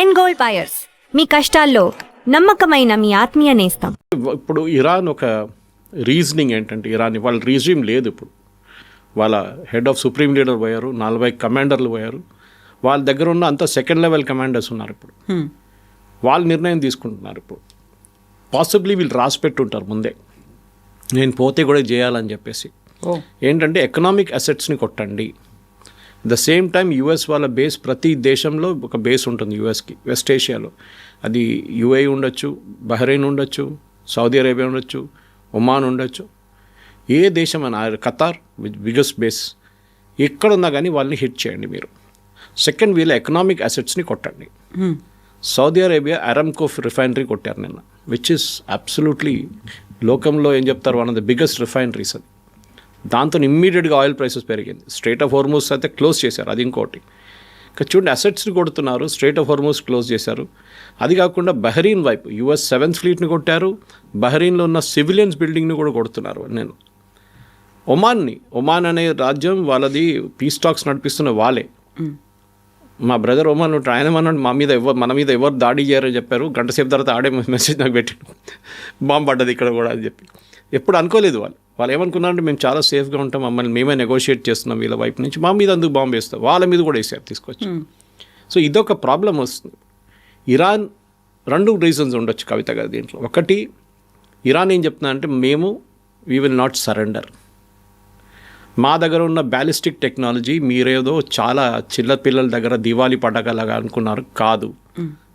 And gold buyers, మీ కష్టాల్లో నమ్మకమైన మీ ఆత్మీయ నేస్తం. ఇప్పుడు ఇరాన్ ఒక రీజనింగ్ ఏంటంటే, ఇరాన్ వాళ్ళ రీజిమ్ లేదు. ఇప్పుడు వాళ్ళ హెడ్ ఆఫ్ సుప్రీం లీడర్ పోయారు, 40 కమాండర్లు పోయారు. వాళ్ళ దగ్గర ఉన్న అంత సెకండ్ లెవెల్ కమాండర్స్ ఉన్నారు. ఇప్పుడు వాళ్ళు నిర్ణయం తీసుకుంటున్నారు. ఇప్పుడు పాసిబ్లీ వీళ్ళు రాసి పెట్టుంటారు ముందే, నేను పోతే కూడా చేయాలని చెప్పేసి. ఏంటంటే ఎకనామిక్ అసెట్స్ని కొట్టండి. ద సేమ్ టైం యుఎస్ వాళ్ళ బేస్, ప్రతి దేశంలో ఒక బేస్ ఉంటుంది యుఎస్కి, వెస్ట్ ఏషియాలో. అది యుఏఈ ఉండొచ్చు, బహ్రెయిన్ ఉండొచ్చు, సౌదీ అరేబియా ఉండొచ్చు, ఒమాన్ ఉండొచ్చు, ఏ దేశం అయినా, ఖతార్ విత్ బిగ్గెస్ట్ బేస్, ఎక్కడున్నా కానీ వాళ్ళని హిట్ చేయండి మీరు. సెకండ్, వీళ్ళ ఎకనామిక్ అసెట్స్ని కొట్టండి. సౌదీ అరేబియా అరామ్కో రిఫైనరీ కొట్టారు నిన్న, విచ్ ఇస్ అబ్సల్యూట్లీ లోకంలో ఏం చెప్తారు, one of the biggest refineries అది. దాంతో ఇమ్మీడియట్గా ఆయిల్ ప్రైసెస్ పెరిగింది. స్ట్రైట్ ఆఫ్ హార్మూజ్ అయితే క్లోజ్ చేశారు, అది ఇంకోటి. ఇంకా చూడండి, అసెట్స్ని కొడుతున్నారు, స్ట్రైట్ ఆఫ్ హార్మూజ్ క్లోజ్ చేశారు. అది కాకుండా బహ్రెయిన్ వైపు యుఎస్ 7th ఫ్లీట్ని కొట్టారు, బహ్రెయిన్లో ఉన్న సివిలియన్స్ బిల్డింగ్ని కూడా కొడుతున్నారు. నేను ఒమాన్ అనే రాజ్యం వాళ్ళది పీస్ టాక్స్ నడిపిస్తున్న వాళ్ళే. మా బ్రదర్ ఒమాన్ ఉంటాడు, ఆయన మన మీద ఎవరు దాడి చేయరని చెప్పారు. గంట సేపు తర్వాత ఆడే మెసేజ్ నాకు పెట్టాడు, బాంబు పడ్డది ఇక్కడ కూడా అని చెప్పి. ఎప్పుడు అనుకోలేదు వాళ్ళు ఏమనుకున్నారంటే, మేము చాలా సేఫ్గా ఉంటాం, మమ్మల్ని మేమే నెగోషియేట్ చేస్తున్నాం వీళ్ళ వైపు నుంచి, మా మీద అందుకు బాంబు వేస్తాం, వాళ్ళ మీద కూడా వేసారు తీసుకొచ్చి. సో ఇదొక ప్రాబ్లం వస్తుంది. ఇరాన్ 2 రీజన్స్ ఉండొచ్చు కవిత గారు దీంట్లో. ఒకటి, ఇరాన్ ఏం చెప్తున్నా అంటే, వీ విల్ నాట్ సరెండర్. మా దగ్గర ఉన్న బ్యాలిస్టిక్ టెక్నాలజీ మీరేదో చాలా చిన్న పిల్లల దగ్గర దివాళీ పటాకలాగా అనుకున్నారు, కాదు.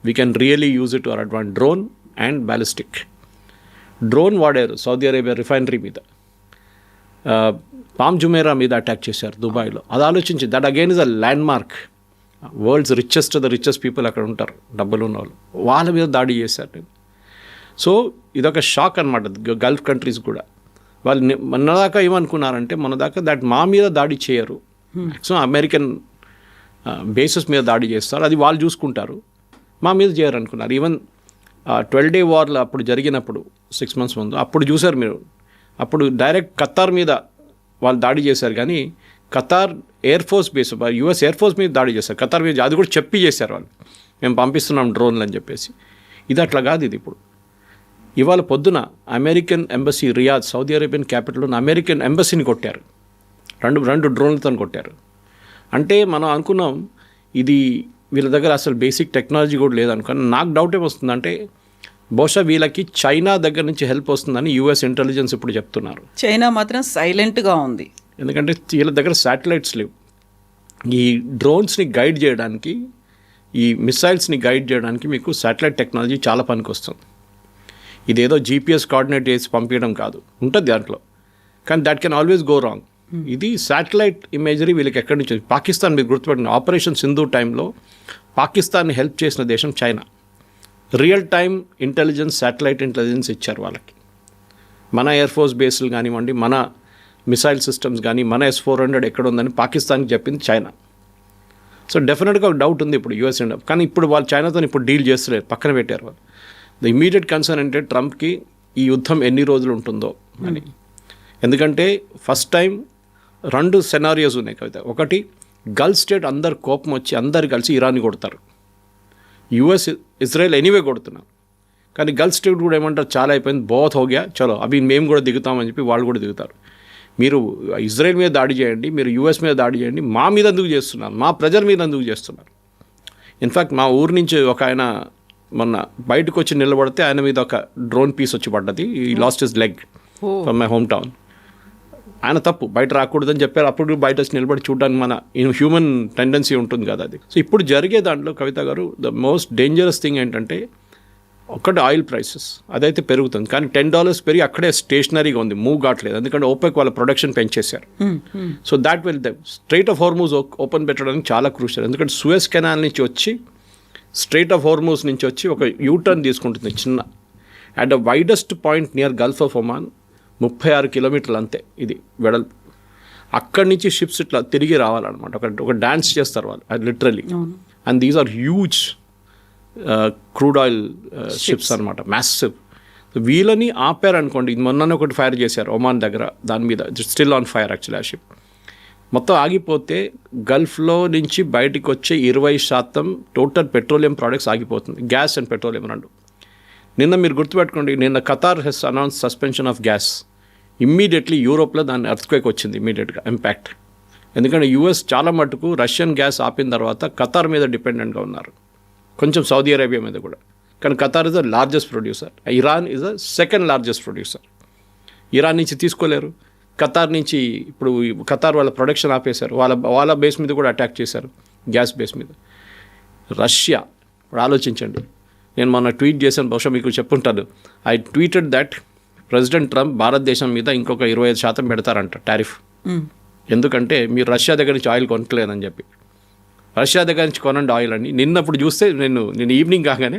We can really use it our Advent. Drone and ballistic. Drone వాడారు సౌదీ అరేబియా రిఫైనరీ మీద, పామ్ జుమేరా మీద అటాక్ చేశారు దుబాయ్లో. అది ఆలోచించి, that again is a land mark. World's richest people అక్కడ ఉంటారు, డబ్బులు ఉన్న వాళ్ళు, వాళ్ళ మీద దాడి చేశారు నేను. సో ఇదొక షాక్ అనమాట గల్ఫ్ కంట్రీస్ కూడా. వాళ్ళు మొన్నదాకా ఏమనుకున్నారంటే, దట్ మా మీద దాడి చేయరు, మ్యాక్సిమం అమెరికన్ బేసెస్ మీద దాడి చేస్తారు, అది వాళ్ళు చూసుకుంటారు, మా మీద చేయరు అనుకున్నారు. ఈవెన్ 12 Day వార్లో అప్పుడు జరిగినప్పుడు 6 months ముందు అప్పుడు చూశారు మీరు, అప్పుడు డైరెక్ట్ ఖతార్ మీద వాళ్ళు దాడి చేశారు. కానీ Qatar air force base, US air force మీద దాడి చేశారు ఖతార్ మీద. అది కూడా చెప్పి చేశారు వాళ్ళు, మేము పంపిస్తున్నాం డ్రోన్లు అని చెప్పేసి. ఇది అట్లా కాదు. ఇది ఇప్పుడు ఇవాళ పొద్దున American embassy Riyadh, Saudi Arabian capital ఉన్న అమెరికన్ ఎంబసీని కొట్టారు, రెండు డ్రోన్లతో కొట్టారు. అంటే మనం అనుకున్నాం ఇది వీళ్ళ దగ్గర అసలు బేసిక్ టెక్నాలజీ కూడా లేదనుకుని. నాకు డౌట్ ఏమొస్తుందంటే, బహుశా వీళ్ళకి చైనా దగ్గర నుంచి హెల్ప్ వస్తుందని యుఎస్ ఇంటెలిజెన్స్ ఇప్పుడు చెప్తున్నారు. చైనా మాత్రం సైలెంట్గా ఉంది, ఎందుకంటే వీళ్ళ దగ్గర శాటిలైట్స్ లేవు. ఈ డ్రోన్స్ని గైడ్ చేయడానికి, ఈ మిసైల్స్ని గైడ్ చేయడానికి మీకు శాటిలైట్ టెక్నాలజీ చాలా పనికి వస్తుంది. ఇదేదో GPS కోఆర్డినేట్ చేసి పంపించడం కాదు, ఉంటుంది దాంట్లో, కానీ that can always go wrong. ఇది శాటిలైట్ ఇమేజరీ వీళ్ళకి ఎక్కడి నుంచి. పాకిస్తాన్ మీరు గుర్తుపెట్టిన ఆపరేషన్ సింధు టైంలో పాకిస్తాన్ని హెల్ప్ చేసిన దేశం China. Real time intelligence, satellite intelligence ఇచ్చారు వాళ్ళకి. మన ఎయిర్ ఫోర్స్ బేస్లు కానివ్వండి, మన మిసైల్ సిస్టమ్స్ కానీ, మన S-400 ఎక్కడ ఉందని పాకిస్తాన్కి చెప్పింది చైనా. సో డెఫినెట్గా ఒక డౌట్ ఉంది ఇప్పుడు యుఎస్ ఇండియా. కానీ ఇప్పుడు వాళ్ళు చైనాతో ఇప్పుడు డీల్ చేస్తలేరు, పక్కన పెట్టారు వాళ్ళు. ద ఇమీడియట్ కన్సర్న్ అంటే ట్రంప్కి ఈ యుద్ధం ఎన్ని రోజులు ఉంటుందో అని. ఎందుకంటే ఫస్ట్ టైం 2 సెనారియోస్ ఉన్నాయి కవిత. ఒకటి, గల్ఫ్ స్టేట్ అందరు కోపం వచ్చి అందరు కలిసి ఇరాన్ని కొడతారు. యుఎస్, ఇజ్రాయెల్ ఎనీవే కొడుతున్నారు, కానీ గల్ఫ్ స్టేట్ కూడా ఏమంటారు, చాలా అయిపోయింది, బోత్ హోగ్యా, చలో అవి మేము కూడా దిగుతామని చెప్పి వాళ్ళు కూడా దిగుతారు. మీరు ఇజ్రాయెల్ మీద దాడి చేయండి, మీరు యుఎస్ మీద దాడి చేయండి, మా మీద ఎందుకు చేస్తున్నారు, మా ప్రజల మీద ఎందుకు చేస్తున్నారు. ఇన్ఫ్యాక్ట్ మా ఊరు నుంచి ఒక ఆయన మొన్న బయటకు వచ్చి నిలబడితే ఆయన మీద ఒక డ్రోన్ పీస్ వచ్చి పడ్డది. ఈ lost his leg from my home town. ఆయన తప్పు, బయట రాకూడదని చెప్పారు. అప్పుడు బయట వచ్చి నిలబడి చూడడానికి మన హ్యూమన్ టెండెన్సీ ఉంటుంది కదా అది. సో ఇప్పుడు జరిగే దాంట్లో కవిత గారు, ద మోస్ట్ డేంజరస్ థింగ్ ఏంటంటే, ఒకటి ఆయిల్ ప్రైసెస్ అదైతే పెరుగుతుంది, కానీ $10 పెరిగి అక్కడే స్టేషనరీగా ఉంది, మూవ్ కావట్లేదు. ఎందుకంటే ఓపెక్ వాళ్ళ ప్రొడక్షన్ పెంచేశారు. So that will strait of Hormuz open పెట్టడానికి చాలా క్రూషియల్. ఎందుకంటే సూయజ్ కెనాల్ నుంచి వచ్చి, స్ట్రైట్ ఆఫ్ హార్మూజ్ నుంచి వచ్చి ఒక యూటర్న్ తీసుకుంటుంది చిన్న, at the widest point near Gulf of Oman 36 kilometers అంతే ఇది వెడల్పు. అక్కడి నుంచి షిప్స్ ఇట్లా తిరిగి రావాలన్నమాట, ఒక డ్యాన్స్ చేస్తారు వాళ్ళు, అది literally. And these are huge crude oil ships అనమాట, మ్యాసివ్. వీళ్ళని ఆపారనుకోండి, ఇది మొన్న ఒకటి ఫైర్ చేశారు ఒమాన్ దగ్గర, దాని మీద స్టిల్ ఆన్ ఫైర్ యాక్చువల్లీ ఆ షిప్. మొత్తం ఆగిపోతే గల్ఫ్లో నుంచి బయటికి వచ్చే 20% టోటల్ పెట్రోలియం ప్రోడక్ట్స్ ఆగిపోతుంది. గ్యాస్ అండ్ పెట్రోలియం రెండు. నిన్న మీరు గుర్తుపెట్టుకోండి, నిన్న Qatar has announce suspension of gas. Immediately యూరోప్లో దాని ఎర్త్క్వేక్ వచ్చింది ఇమ్మీడియట్గా ఇంపాక్ట్. ఎందుకంటే యూఎస్ చాలా మటుకు రష్యన్ గ్యాస్ ఆపిన తర్వాత ఖతార్ మీద డిపెండెంట్గా ఉన్నారు, కొంచెం సౌదీ అరేబియా మీద కూడా. కానీ Qatar is the largest producer, Iran is the second largest producer. Iran నుంచి తీసుకోలేరు, ఖతార్ నుంచి ఇప్పుడు ఖతార్ వాళ్ళ ప్రొడక్షన్ ఆపేశారు, వాళ్ళ బేస్ మీద కూడా అటాక్ చేశారు, గ్యాస్ బేస్ మీద. రష్యా, ఇప్పుడు ఆలోచించండి, నేను మొన్న ట్వీట్ చేశాను, బహుశా మీకు చెప్పుంటాను. I tweeted that president Trump భారతదేశం మీద ఇంకొక 25% పెడతారంట టారిఫ్. ఎందుకంటే మీరు రష్యా దగ్గర నుంచి ఆయిల్ కొనట్లేదని చెప్పి. రష్యా దగ్గర నుంచి కొనండి ఆయిల్ అని. నిన్నప్పుడు చూస్తే నేను ఈవినింగ్ కాగానే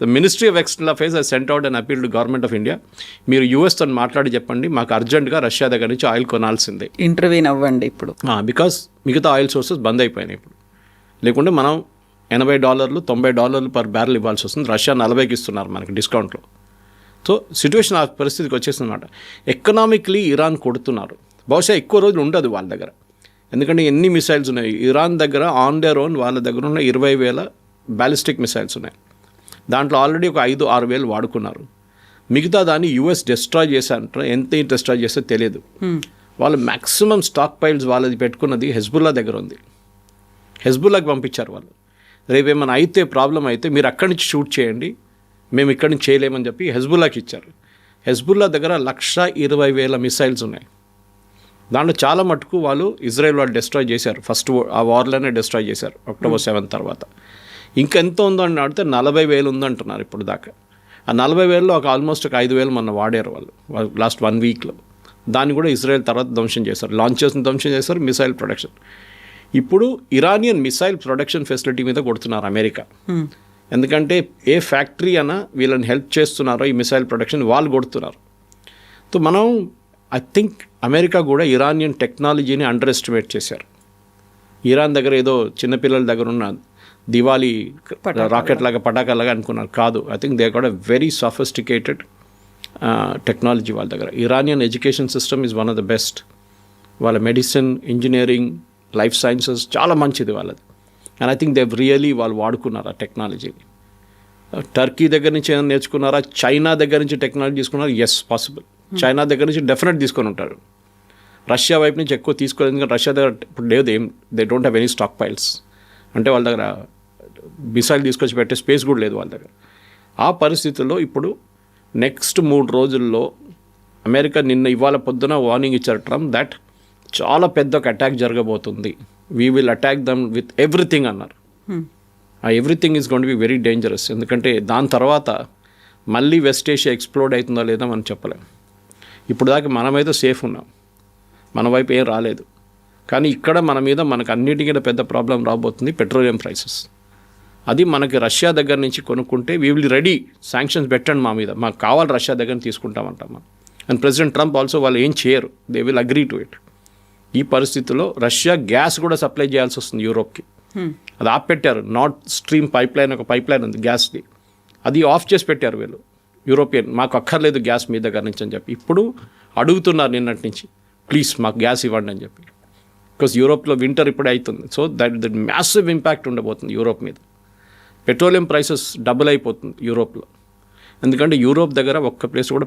the ministry of external affairs I sent out and appeal to government of India, మీరు యూఎస్తో మాట్లాడి చెప్పండి మాకు అర్జెంటుగా రష్యా దగ్గర నుంచి ఆయిల్ కొనాల్సిందే, ఇంటర్వ్యూన్ అవ్వండి ఇప్పుడు. బికాస్ మిగతా ఆయిల్ సోర్సెస్ బంద్ అయిపోయినాయి ఇప్పుడు. లేకుంటే మనం $80 $90 పర్ బ్యారెల్ ఇవ్వాల్సి వస్తుంది, రష్యా 40కి ఇస్తున్నారు మనకి డిస్కౌంట్లో. సో సిచ్యువేషన్ ఆ పరిస్థితికి వచ్చేసింది అనమాట. ఎకనామిక్లీ ఇరాన్ కొడుతున్నారు, బహుశా ఎక్కువ రోజులు ఉండదు వాళ్ళ దగ్గర. ఎందుకంటే ఎన్ని మిసైల్స్ ఉన్నాయి ఇరాన్ దగ్గర, ఆన్ దేర్ ఓన్ వాళ్ళ దగ్గర ఉన్న 20,000 బ్యాలిస్టిక్ మిసైల్స్ ఉన్నాయి. దాంట్లో ఆల్రెడీ ఒక 5,000-6,000 వాడుకున్నారు. మిగతా దాన్ని యూఎస్ డిస్ట్రాయ్ చేశారంటారు, ఎంత డిస్ట్రాయ్ చేస్తే తెలియదు. వాళ్ళు మ్యాక్సిమం స్టాక్ పైల్స్ వాళ్ళది పెట్టుకున్నది హెజ్బుల్లా దగ్గర ఉంది, హెజ్బుల్లాకి పంపించారు వాళ్ళు. రేపు ఏమైనా అయితే ప్రాబ్లం అయితే మీరు అక్కడి నుంచి షూట్ చేయండి, మేము ఇక్కడి నుంచి చేయలేమని చెప్పి హెజ్బుల్లాకి ఇచ్చారు. హెజ్బుల్లా దగ్గర 120,000 మిసైల్స్ ఉన్నాయి. దాంట్లో చాలా మటుకు వాళ్ళు ఇజ్రాయెల్ వాళ్ళు డిస్ట్రాయ్ చేశారు, ఫస్ట్ ఆ వార్లోనే డిస్ట్రాయ్ చేశారు October 7 తర్వాత. ఇంకెంత ఉందో అని అడిగితే 40,000 ఉందంటున్నారు ఇప్పుడు దాకా. ఆ 40,000లో ఆల్మోస్ట్ ఒక 5,000 మొన్న వాడారు వాళ్ళు లాస్ట్ 1 వీక్లో. దాన్ని కూడా ఇజ్రాయెల్ తర్వాత ధ్వంసం చేశారు, లాంచెస్ని ధ్వంసం చేశారు, మిసైల్ ప్రొడక్షన్. ఇప్పుడు ఇరానియన్ మిసైల్ ప్రొడక్షన్ ఫెసిలిటీ మీద కొడుతున్నారు అమెరికా. ఎందుకంటే ఏ ఫ్యాక్టరీ అన్నా వీళ్ళని హెల్ప్ చేస్తున్నారో ఈ మిసైల్ ప్రొడక్షన్ వాళ్ళు కొడుతున్నారు. సో మనం ఐ థింక్ అమెరికా కూడా ఇరానియన్ టెక్నాలజీని అండర్ ఎస్టిమేట్ చేశారు. ఇరాన్ దగ్గర ఏదో చిన్నపిల్లల దగ్గర ఉన్న దివాళీ రాకెట్ లాగా పటాకాలాగా అనుకున్నారు, కాదు. I think they got a very sophisticated technology వాళ్ళ దగ్గర. Iranian education system is one of the best. వాళ్ళ మెడిసిన్, ఇంజనీరింగ్, లైఫ్ సైన్సెస్ చాలా మంచిది వాళ్ళది. And I think they really వాళ్ళు వాడుకున్నారు ఆ టెక్నాలజీని. టర్కీ దగ్గర నుంచి ఏమైనా నేర్చుకున్నారా, చైనా దగ్గర నుంచి టెక్నాలజీ తీసుకున్నారు? Yes, possible. చైనా దగ్గర నుంచి డెఫినెట్ తీసుకొని ఉంటారు. రష్యా వైపు నుంచి ఎక్కువ తీసుకోలేదు, ఎందుకంటే రష్యా దగ్గర ఇప్పుడు లేదు, they don't have any stock piles. అంటే వాళ్ళ దగ్గర మిసైల్ తీసుకొచ్చి పెట్టే స్పేస్ కూడా లేదు వాళ్ళ దగ్గర. ఆ పరిస్థితుల్లో ఇప్పుడు నెక్స్ట్ 3 రోజుల్లో అమెరికా ఇవాళ పొద్దున వార్నింగ్ ఇచ్చారు ట్రంప్ దట్ చాలా పెద్ద ఒక అటాక్ జరగబోతుంది, we will attack them with everything అన్నారు. ఆ everything is going to be very dangerous. ఎందుకంటే దాని తర్వాత మళ్ళీ వెస్ట్ ఏషియా ఎక్స్ప్లోడ్ అవుతుందో లేదో మనం చెప్పలేం. ఇప్పుడు దాకా మనమైతే సేఫ్ ఉన్నాం, మన వైపు ఏం రాలేదు. కానీ ఇక్కడ మనకు అన్నిటికీ పెద్ద ప్రాబ్లం రాబోతుంది పెట్రోలియం ప్రైసెస్. అది మనకి రష్యా దగ్గర నుంచి కొనుక్కుంటే వీ విల్ రెడీ, శాంక్షన్స్ పెట్టండి మా మీద, మాకు కావాలి రష్యా దగ్గర తీసుకుంటామంటాం మనం. అండ్ ప్రెసిడెంట్ ట్రంప్ ఆల్సో వాళ్ళు ఏం చేయరు, they will agree to it. ఈ పరిస్థితుల్లో రష్యా గ్యాస్ కూడా సప్లై చేయాల్సి వస్తుంది యూరోప్కి. అది ఆపెట్టారు. నార్త్ స్ట్రీమ్ ఒక పైప్ లైన్ ఉంది గ్యాస్ది, అది ఆఫ్ చేసి పెట్టారు వీళ్ళు యూరోపియన్. మాకు అక్కర్లేదు గ్యాస్ మీ దగ్గర నుంచి అని చెప్పి ఇప్పుడు అడుగుతున్నారు నిన్నటి నుంచి, ప్లీజ్ మాకు గ్యాస్ ఇవ్వండి అని చెప్పి. బికాస్ యూరోప్లో వింటర్ ఇప్పుడే అవుతుంది. సో దట్ మ్యాసివ్ ఇంపాక్ట్ ఉండబోతుంది యూరోప్ మీద. పెట్రోలియం ప్రైసెస్ డబుల్ అయిపోతుంది యూరోప్లో. ఎందుకంటే యూరోప్ దగ్గర ఒక్క ప్లేస్ కూడా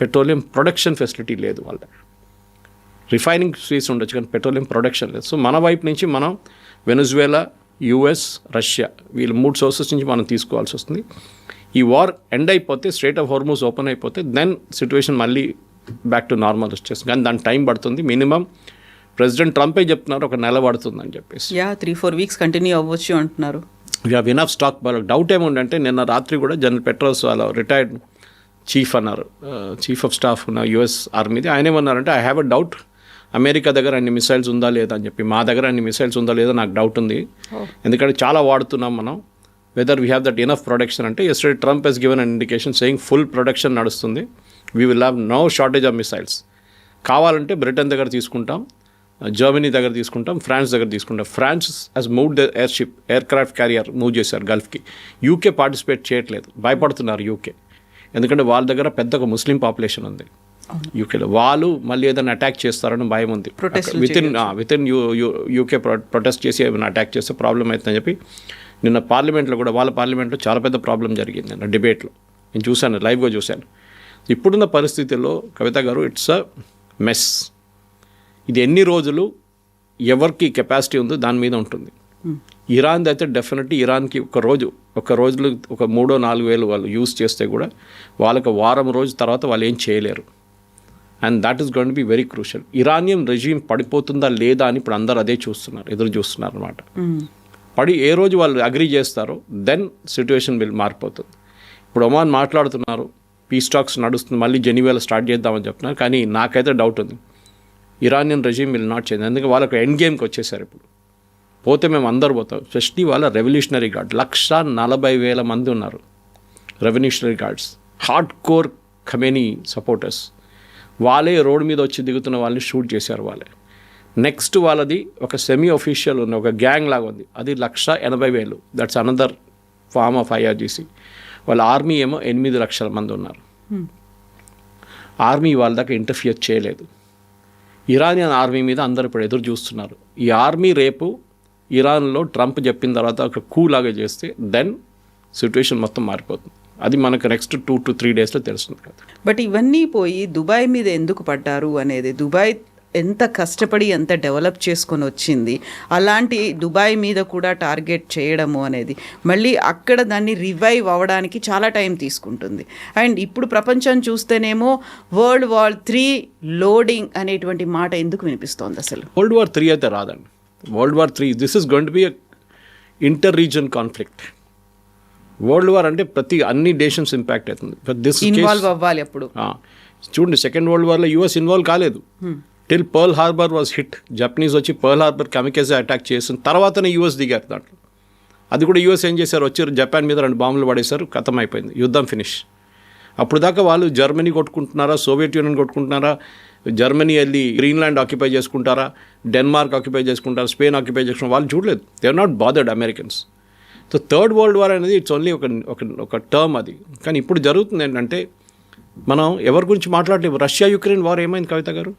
పెట్రోలియం ప్రొడక్షన్ ఫెసిలిటీ లేదు వాళ్ళ దగ్గర. రిఫైనింగ్ స్పేస్ ఉండొచ్చు కానీ పెట్రోలియం ప్రొడక్షన్ లేదు. సో మన వైపు నుంచి మనం వెనజువేలా, యుఎస్, రష్యా వీళ్ళు 3 సోర్సెస్ నుంచి మనం తీసుకోవాల్సి వస్తుంది. ఈ వార్ ఎండ్ అయిపోతే, స్ట్రైట్ ఆఫ్ హార్మూజ్ ఓపెన్ అయిపోతే దెన్ సిచ్యువేషన్ మళ్ళీ బ్యాక్ టు నార్మల్ వచ్చేస్తుంది. కానీ దాని టైం పడుతుంది. మినిమం ప్రెసిడెంట్ ట్రంపే చెప్తున్నారు ఒక నెల పడుతుందని చెప్పేసి. 3-4 వీక్స్ కంటిన్యూ అవ్వచ్చు అంటున్నారు. We have enough stock. వాళ్ళకి డౌట్ ఏముందంటే నిన్న రాత్రి కూడా జనరల్ పెట్రోల్స్ వాళ్ళ రిటైర్డ్ చీఫ్ అన్నారు, చీఫ్ ఆఫ్ స్టాఫ్ ఉన్న యుఎస్ ఆర్మీది, ఆయన ఏమన్నారంటే I have a doubt America దగ్గర అన్ని మిసైల్స్ ఉందా లేదా అని చెప్పి. మా దగ్గర అన్ని మిసైల్స్ ఉందా లేదా నాకు డౌట్ ఉంది, ఎందుకంటే చాలా వాడుతున్నాం మనం, whether we have that enough production అంటే. Yesterday Trump has given an indication saying full production నడుస్తుంది, we will have no shortage of missiles. కావాలంటే బ్రిటన్ దగ్గర తీసుకుంటాం, జర్మనీ దగ్గర తీసుకుంటాం, ఫ్రాన్స్ దగ్గర తీసుకుంటాం. France has moved the aircraft carrier move చేశారు గల్ఫ్కి. యూకే పార్టిసిపేట్ చేయట్లేదు, భయపడుతున్నారు యూకే, ఎందుకంటే వాళ్ళ దగ్గర పెద్ద ఒక ముస్లిం పాపులేషన్ ఉంది. యూకేలో వాళ్ళు మళ్ళీ ఏదైనా అటాక్ చేస్తారని భయం ఉంది. Protestలు వితిన్ యూకే ప్రొటెస్ట్ చేసి ఏమైనా అటాక్ చేస్తే ప్రాబ్లం అవుతుందని చెప్పి నిన్న పార్లమెంట్లో కూడా వాళ్ళ పార్లమెంట్లో చాలా పెద్ద ప్రాబ్లం జరిగింది నిన్న డిబేట్లో. నేను చూశాను, లైవ్గా చూశాను. ఇప్పుడున్న పరిస్థితుల్లో కవిత గారు ఇట్స్ అ మెస్. ఇది ఎన్ని రోజులు ఎవరికి కెపాసిటీ ఉందో దాని మీద ఉంటుంది. ఇరాన్ది అయితే డెఫినెట్లీ ఇరాన్కి ఒక రోజులు ఒక 3-4 వేలు వాళ్ళు యూజ్ చేస్తే కూడా వాళ్ళకి వారం రోజు తర్వాత వాళ్ళు ఏం చేయలేరు. And that is going to be very crucial. Iranian regime పడిపోతుందా లేదా అని ఇప్పుడు అందరూ అదే ఎదురు చూస్తున్నారు అనమాట. ఏ రోజు వాళ్ళు అగ్రీ చేస్తారో దెన్ సిచ్యువేషన్ మారిపోతుంది. ఇప్పుడు ఒమాన్ మాట్లాడుతున్నారు, పీస్ టాక్స్ నడుస్తుంది, మళ్ళీ జెనీవాలో స్టార్ట్ చేద్దామని చెప్తున్నారు. కానీ నాకైతే డౌట్ ఉంది, Iranian regime will not change. ఎందుకంటే వాళ్ళకి ఎండ్ గేమ్కి వచ్చేసారు. ఇప్పుడు పోతే మేము అందరు పోతాం. స్పెషలీ వాళ్ళ రెవల్యూషనరీ గార్డ్ 140,000 మంది ఉన్నారు. Revolutionary guards, hard core Khamenei supporters. వాళ్ళే రోడ్డు మీద వచ్చి దిగుతున్న వాళ్ళని షూట్ చేశారు వాళ్ళే. నెక్స్ట్ వాళ్ళది ఒక సెమీ ఒఫీషియల్ ఉన్న ఒక గ్యాంగ్ లాగా ఉంది, అది 180,000. That's another form of IRGC. వాళ్ళ ఆర్మీ ఏమో 8 లక్షల మంది ఉన్నారు. ఆర్మీ వాళ్ళ దాకా ఇంటర్ఫియర్ చేయలేదు. ఇరానియన్ ఆర్మీ మీద అందరు ఇప్పుడు ఎదురు చూస్తున్నారు. ఈ ఆర్మీ రేపు ఇరాన్లో ట్రంప్ చెప్పిన తర్వాత ఒక లాగా చేస్తే దెన్ సిచ్యువేషన్ మొత్తం మారిపోతుంది. అది మనకు నెక్స్ట్ 2 to 3 డేస్లో తెలుస్తుంది కదా. బట్ ఇవన్నీ పోయి దుబాయ్ మీద ఎందుకు పడ్డారు అనేది, దుబాయ్ ఎంత కష్టపడి ఎంత డెవలప్ చేసుకొని వచ్చింది, అలాంటి దుబాయ్ మీద కూడా టార్గెట్ చేయడము అనేది మళ్ళీ అక్కడ దాన్ని రివైవ్ అవ్వడానికి చాలా టైం తీసుకుంటుంది. అండ్ ఇప్పుడు ప్రపంచం చూస్తేనేమో World War III లోడింగ్ అనేటువంటి మాట ఎందుకు వినిపిస్తోంది అసలు? World War III అయితే రాదండి. World War III this is going to B inter reason conflict. World war అంటే అన్ని నేషన్స్ ఇంపాక్ట్ అవుతుంది. ఇన్వాల్వ్ అవ్వాలి అప్పుడు. చూడండి, సెకండ్ వరల్డ్ వార్లో US ఇన్వాల్వ్ కాలేదు. Till pearl harbour was hit. Japanese వచ్చి పర్ల్ హార్బర్ కెమికల్స్ అటాక్ చేసిన తర్వాతనే US దిగారు దాంట్లో. అది కూడా US ఏం చేశారు, వచ్చి జపాన్ మీద 2 బాంబులు పడేశారు, ఖతం అయిపోయింది, యుద్ధం ఫినిష్. అప్పుడు దాకా వాళ్ళు జర్మనీ కొట్టుకుంటున్నారా, సోవియట్ యూనియన్ కొట్టుకుంటున్నారా, జర్మనీ వెళ్ళి గ్రీన్లాండ్ ఆక్యుపై చేసుకుంటారా, డెన్మార్క్ ఆక్యుపై చేసుకుంటారా, స్పెయిన్ ఆక్యుపై చేసుకుంటారా, వాళ్ళు చూడలేదు. They are not bothered Americans. So third world war అనేది ఇట్స్ ఓన్లీ ఒక టర్మ్ అది. కానీ ఇప్పుడు జరుగుతుంది ఏంటంటే, మనం ఎవరి గురించి మాట్లాడలేము. రష్యా యుక్రెయిన్ వార్ ఏమైంది కవిత గారు?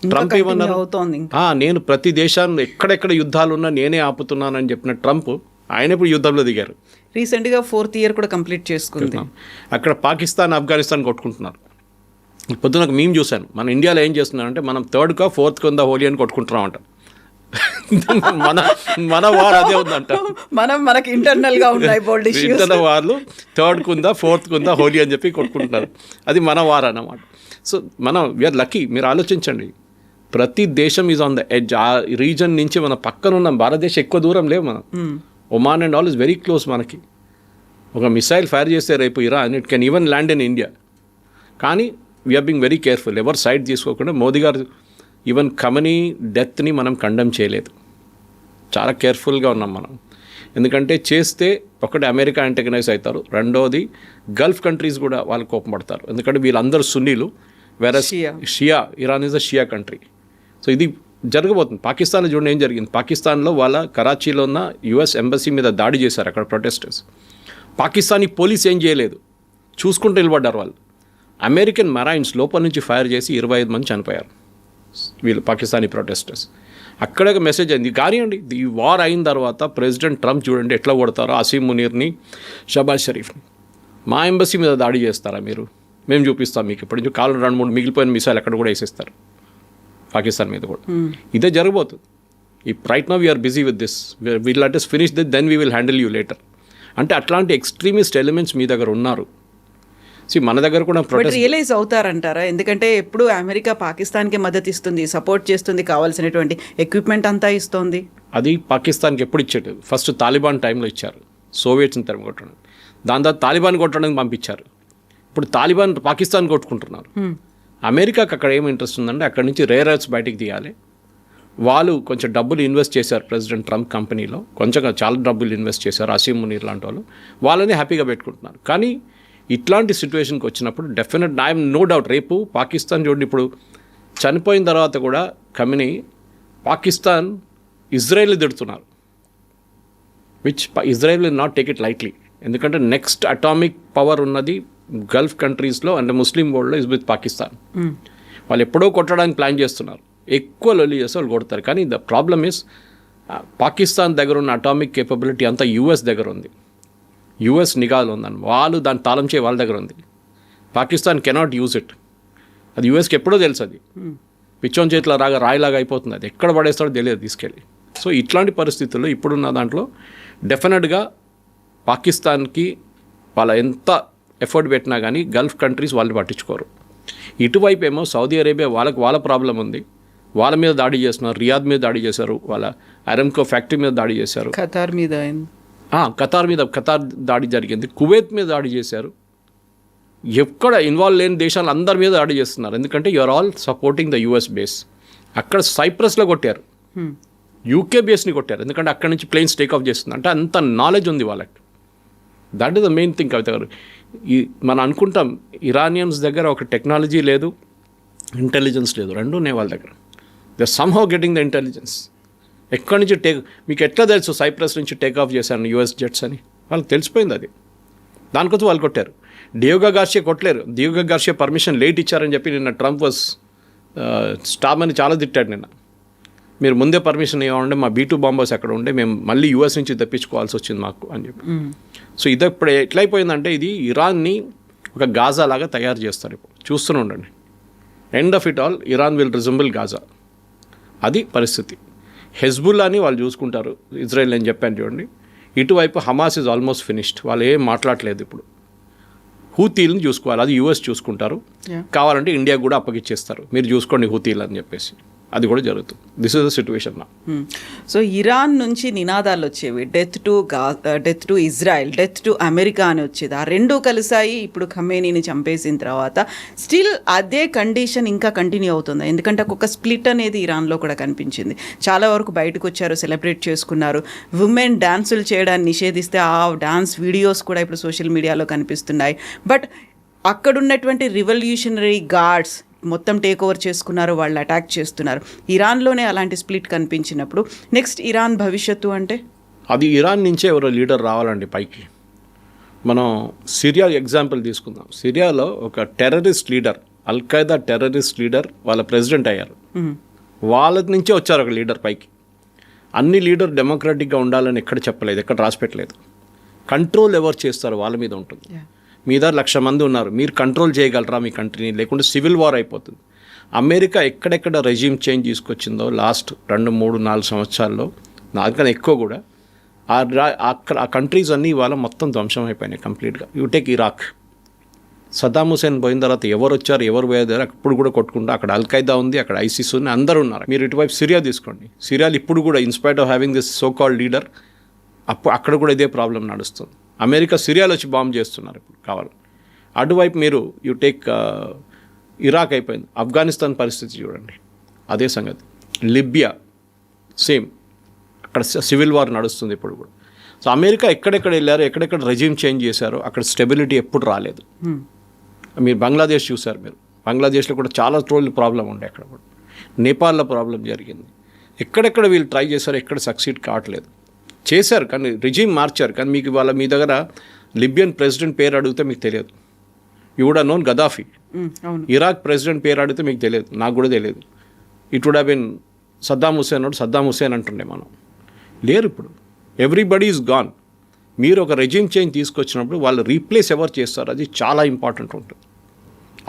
ట్రంప్ ఏమన్నారు, నేను ప్రతి దేశాన్ని ఎక్కడెక్కడ యుద్ధాలు ఉన్నా నేనే ఆపుతున్నానని చెప్పిన ట్రంప్, ఆయన ఇప్పుడు యుద్ధంలో దిగారు. రీసెంట్గా 4th ఇయర్ కూడా కంప్లీట్ చేసుకుంది. అక్కడ పాకిస్తాన్ ఆఫ్ఘనిస్తాన్ కొట్టుకుంటున్నారు. పొద్దున ఒక మీమ్ చూశాను, మన ఇండియాలో ఏం చేస్తున్నారంటే మనం 3rd కా 4th కింద హోలీ అని కొట్టుకుంటున్నామంట. మన వార్ అదే ఉందంట. మనకి ఇంటర్నల్ గా ఉన్నాయి బోల్డ్ ఇష్యూస్. ఇంటర్నల్ వార్లు 3rd కుందా 4th కుందా హోలీ అని చెప్పి కొట్టుకుంటున్నారు. అది మన వార్ అన్నమాట. సో మనం వీఆర్ లక్కీ. మీరు ఆలోచించండి, ప్రతి దేశం ఈజ్ ఆన్ ద ఎడ్జ్. ఆ రీజన్ నుంచి మన పక్కన ఉన్న భారతదేశం ఎక్కువ దూరం లేవు మనం. Oman and all is very close మనకి. ఒక మిసైల్ ఫైర్ చేస్తే రేపు Iran, it can even land in India. కానీ వీఆర్ బీయింగ్ వెరీ కేర్ఫుల్, ఎవరు సైడ్ తీసుకోకుండా. మోదీ గారు ఈవెన్ ఖమనీ డెత్ని మనం కండెమ్ చేయలేదు, చాలా కేర్ఫుల్గా ఉన్నాం మనం. ఎందుకంటే చేస్తే ఒకటి అమెరికా యాంటగనైజ్ అవుతారు, రెండోది గల్ఫ్ కంట్రీస్ కూడా వాళ్ళు కోపం పడతారు. ఎందుకంటే వీళ్ళందరూ సున్నీలు, వేరే Shia, Iran is a Shia country. So ఇది జరగబోతుంది. పాకిస్తాన్లో చూడండి ఏం జరిగింది. పాకిస్తాన్లో వాళ్ళ కరాచీలో ఉన్న US ఎంబసీ మీద దాడి చేశారు అక్కడ ప్రొటెస్టర్స్. పాకిస్తానీ పోలీస్ ఏం చేయలేదు, చూసుకుంటూ నిలబడ్డారు వాళ్ళు. అమెరికన్ మెరైన్స్ లోపల నుంచి ఫైర్ చేసి 25 మంది చనిపోయారు వీళ్ళు పాకిస్తానీ ప్రొటెస్టర్స్. అక్కడ ఒక మెసేజ్ అయింది. కానివ్వండి, ఈ వార్ అయిన తర్వాత ప్రెసిడెంట్ ట్రంప్ చూడండి ఎట్లా కొడతారో అసీం మునీర్ని, షబాజ్ షరీఫ్ని. మా ఎంబసీ మీద దాడి చేస్తారా మీరు, మేము చూపిస్తాం మీకు. ఇప్పటి నుంచి 2-3 మిగిలిపోయిన మిసైల్ అక్కడ కూడా వేసేస్తారు పాకిస్తాన్ మీద కూడా. ఇదే జరగబోతుంది. ఈ right now we're busy with this, will let us finish this, then we will handle you later. అంటే అట్లాంటి ఎక్స్ట్రీమిస్ట్ ఎలిమెంట్స్ మీ దగ్గర ఉన్నారు. మన దగ్గర కూడా రియలైజ్ అవుతారంటారా? ఎందుకంటే ఎప్పుడు అమెరికా పాకిస్తాన్కి మద్దతు ఇస్తుంది, సపోర్ట్ చేస్తుంది, కావాల్సినటువంటి ఎక్విప్మెంట్ అంతా ఇస్తుంది. అది పాకిస్తాన్కి ఎప్పుడు ఇచ్చేది? ఫస్ట్ తాలిబాన్ టైంలో ఇచ్చారు, సోవియట్స్ని తరిమి కొట్టడం. దాని తర్వాత తాలిబాన్ కొట్టడానికి పంపించారు. ఇప్పుడు తాలిబాన్ పాకిస్తాన్ కొట్టుకుంటున్నారు. అమెరికాకి అక్కడ ఏం ఇంట్రెస్ట్ ఉందంటే అక్కడ నుంచి రేర్ ఎర్త్స్ బయటికి తీయాలి. వాళ్ళు కొంచెం డబ్బులు ఇన్వెస్ట్ చేశారు ప్రెసిడెంట్ ట్రంప్ కంపెనీలో, చాలా డబ్బులు ఇన్వెస్ట్ చేశారు. అసీం మునీర్ లాంటి వాళ్ళు వాళ్ళని హ్యాపీగా పెట్టుకుంటున్నారు. కానీ ఇట్లాంటి సిచ్యువేషన్కి వచ్చినప్పుడు డెఫినెట్ ఐఎమ్ నో డౌట్ రేపు పాకిస్తాన్ చూడండి, ఇప్పుడు చనిపోయిన తర్వాత కూడా ఖమేనీ పాకిస్తాన్ ఇజ్రాయెల్ని తిడుతున్నారు, which Israel will not take it lightly. ఎందుకంటే నెక్స్ట్ అటామిక్ పవర్ ఉన్నది గల్ఫ్ కంట్రీస్లో అంటే ముస్లిం వరల్డ్లో ఇస్ విత్ పాకిస్తాన్. వాళ్ళు ఎప్పుడో కొట్టడానికి ప్లాన్ చేస్తున్నారు, ఎక్కువ లొల్లి చేస్తే వాళ్ళు కొడతారు. కానీ ద ప్రాబ్లమ్ ఇస్ పాకిస్తాన్ దగ్గర ఉన్న అటామిక్ కేపబిలిటీ అంతా యూఎస్ దగ్గర ఉంది, యూఎస్ నిఘాలో ఉందని. వాళ్ళు దాన్ని తాళం చేయ వాళ్ళ దగ్గర ఉంది. Pakistan cannot use it. అది యూఎస్కి ఎప్పుడో తెలుసు, అది పిచ్చోన్ చేతిలో రాయిలాగా అయిపోతుంది, అది ఎక్కడ పడేస్తాడో తెలియదు తీసుకెళ్ళి. సో ఇట్లాంటి పరిస్థితుల్లో ఇప్పుడున్న దాంట్లో డెఫినెట్గా పాకిస్తాన్కి వాళ్ళ ఎంత ఎఫర్ట్ పెట్టినా కానీ గల్ఫ్ కంట్రీస్ వాళ్ళు పట్టించుకోరు. ఇటువైపు ఏమో సౌదీ అరేబియా వాళ్ళ ప్రాబ్లం ఉంది, వాళ్ళ మీద దాడి చేస్తున్నారు. రియాద్ మీద దాడి చేశారు, వాళ్ళ అరామ్కో ఫ్యాక్టరీ మీద దాడి చేశారు, ఖతార్ మీద ఖతార్ దాడి జరిగింది, కువైత్ మీద దాడి చేశారు. ఎక్కడ ఇన్వాల్వ్ లేని దేశాలు అందరి మీద దాడి చేస్తున్నారు. ఎందుకంటే you're all supporting the US base. అక్కడ సైప్రస్లో కొట్టారు, యూకే బేస్ని కొట్టారు, ఎందుకంటే అక్కడ నుంచి ప్లేన్స్ టేక్ ఆఫ్ చేస్తుంది. అంటే అంత నాలెడ్జ్ ఉంది వాళ్ళకి. That is the main thing Kavitha garu. మనం అనుకుంటాం ఇరానియన్స్ దగ్గర ఒక టెక్నాలజీ లేదు, ఇంటెలిజెన్స్ లేదు, రెండూ ఉన్నాయి వాళ్ళ దగ్గర. They are somehow getting the intelligence. ఎక్కడి నుంచి మీకు ఎట్లా తెలుసు సైప్రస్ నుంచి టేక్ ఆఫ్ చేశాను యుఎస్ జెట్స్ అని? వాళ్ళకి తెలిసిపోయింది అది. దానికోసం వాళ్ళు కొట్టారు. డియోగో గార్షియా కొట్టలేరు. డియోగో గార్షియా పర్మిషన్ లేట్ ఇచ్చారని చెప్పి నిన్న ట్రంప్ స్టామ్ అని చాలా తిట్టాడు నిన్న. మీరు ముందే పర్మిషన్ ఇవ్వండి, మా B2 బాంబర్స్ అక్కడ ఉండే, మేము మళ్ళీ యుఎస్ నుంచి తెప్పించుకోవాల్సి వచ్చింది మాకు అని చెప్పి. సో ఇది ఇప్పుడు ఎట్లయిపోయిందంటే ఇది ఇరాన్ని ఒక గాజా లాగా తయారు చేస్తారు. ఇప్పుడు చూస్తూనే ఉండండి. End of it all Iran will resemble Gaza. అది పరిస్థితి. హెజ్బుల్లాని వాళ్ళు చూసుకుంటారు, ఇజ్రాయెల్ నేను చెప్పాను చూడండి. ఇటువైపు హమాస్ ఇస్ ఆల్మోస్ట్ ఫినిష్డ్, వాళ్ళు ఏం మాట్లాడలేదు. ఇప్పుడు హూతీలను చూసుకోవాలి, అది యుఎస్ చూసుకుంటారు. కావాలంటే ఇండియా కూడా అప్పగిచ్చేస్తారు, మీరు చూసుకోండి హూతీలు అని చెప్పేసి. అది కూడా జరుగుతుంది. దిస్ ఇస్ ద సిచ్యువేషన్ నా. సో ఇరాన్ నుంచి నినాదాలు వచ్చేవి, death to Israel, death to America అని వచ్చేది. ఆ రెండూ కలిసాయి. ఇప్పుడు ఖమేనీని చంపేసిన తర్వాత స్టిల్ అదే కండిషన్ ఇంకా కంటిన్యూ అవుతుంది. ఎందుకంటే ఒక స్ప్లిట్ అనేది ఇరాన్లో కూడా కనిపించింది. చాలా వరకు బయటకు వచ్చారు, సెలబ్రేట్ చేసుకున్నారు. ఉమెన్ డాన్సులు చేయడాన్ని నిషేధిస్తే ఆ డాన్స్ వీడియోస్ కూడా ఇప్పుడు సోషల్ మీడియాలో కనిపిస్తున్నాయి. బట్ అక్కడున్నటువంటి రివల్యూషనరీ గార్డ్స్ మొత్తం టేక్ ఓవర్ చేసుకున్నారు, వాళ్ళు అటాక్ చేస్తున్నారు. ఇరాన్లోనే అలాంటి స్ప్లిట్ కనిపించినప్పుడు నెక్స్ట్ ఇరాన్ భవిష్యత్తు అంటే అది ఇరాన్ నుంచే ఎవరో లీడర్ రావాలండి పైకి. మనం సిరియా ఎగ్జాంపుల్ తీసుకుందాం. సిరియాలో ఒక terrorist leader, Al-Qaeda terrorist leader వాళ్ళ ప్రెసిడెంట్ అయ్యారు. వాళ్ళ నుంచే వచ్చారు ఒక లీడర్ పైకి. అన్ని లీడర్ డెమోక్రాటిక్గా ఉండాలని ఎక్కడ చెప్పలేదు, ఎక్కడ రాసిపెట్టలేదు. కంట్రోల్ ఎవరు చేస్తారు వాళ్ళ మీద ఉంటుంది. మీ దగ్గర 1,00,000 మంది ఉన్నారు, మీరు కంట్రోల్ చేయగలరా మీ కంట్రీని? లేకుంటే సివిల్ వార్ అయిపోతుంది. అమెరికా ఎక్కడెక్కడ రెజ్యూమ్ చేంజ్ తీసుకొచ్చిందో లాస్ట్ 2, 3, 4 సంవత్సరాల్లో, నాకన్నా ఎక్కువ కూడా, ఆ కంట్రీస్ అన్నీ ఇవాళ మొత్తం ధ్వంసం అయిపోయినాయి కంప్లీట్గా. You take Iraq, Saddam Hussein పోయిన తర్వాత ఎవరు వచ్చారు ఎవరు పోయారు అప్పుడు కూడా కొట్టుకుంటా. అక్కడ అల్ఖైదా ఉంది, అక్కడ ఐసిస్ ఉంది, అందరూ ఉన్నారు. మీరు ఇటువైపు సిరియా తీసుకోండి. సిరియాలో ఇప్పుడు కూడా in spite of having this so called leader, అక్కడ కూడా ఇదే ప్రాబ్లం నడుస్తుంది. అమెరికా సిరియాలో వచ్చి బాంబ్ చేస్తున్నారు ఇప్పుడు కావాలి. అటువైపు మీరు యూ టేక్ ఇరాక్ అయిపోయింది. ఆఫ్ఘనిస్తాన్ పరిస్థితి చూడండి, అదే సంగతి. లిబియా సేమ్, అక్కడ సివిల్ వార్ నడుస్తుంది ఇప్పుడు కూడా. సో అమెరికా ఎక్కడెక్కడ వెళ్ళారో, ఎక్కడెక్కడ రెజ్యూమ్ చేంజ్ చేశారో అక్కడ స్టెబిలిటీ ఎప్పుడు రాలేదు. మీరు బంగ్లాదేశ్ చూశారు, మీరు బంగ్లాదేశ్లో కూడా చాలా రోజులు ప్రాబ్లం ఉండే, అక్కడ కూడా. నేపాల్లో ప్రాబ్లం జరిగింది. ఎక్కడెక్కడ వీళ్ళు ట్రై చేశారో ఎక్కడ సక్సీడ్ కావట్లేదు. చేశారు కానీ రిజీమ్ మార్చారు. కానీ మీకు వాళ్ళ మీ దగ్గర లిబియన్ ప్రెసిడెంట్ పేరు అడిగితే మీకు తెలియదు. You would have known Gaddafi. Iraq president పేరు అడిగితే మీకు తెలియదు, నాకు కూడా తెలియదు. It would have been Saddam Hussein అంటుండే మనం. లేరు ఇప్పుడు. Everybody is gone. మీరు ఒక రెజ్యూమ్ చేంజ్ తీసుకొచ్చినప్పుడు వాళ్ళు రీప్లేస్ ఎవరు చేస్తారు, అది చాలా ఇంపార్టెంట్ ఉంటుంది.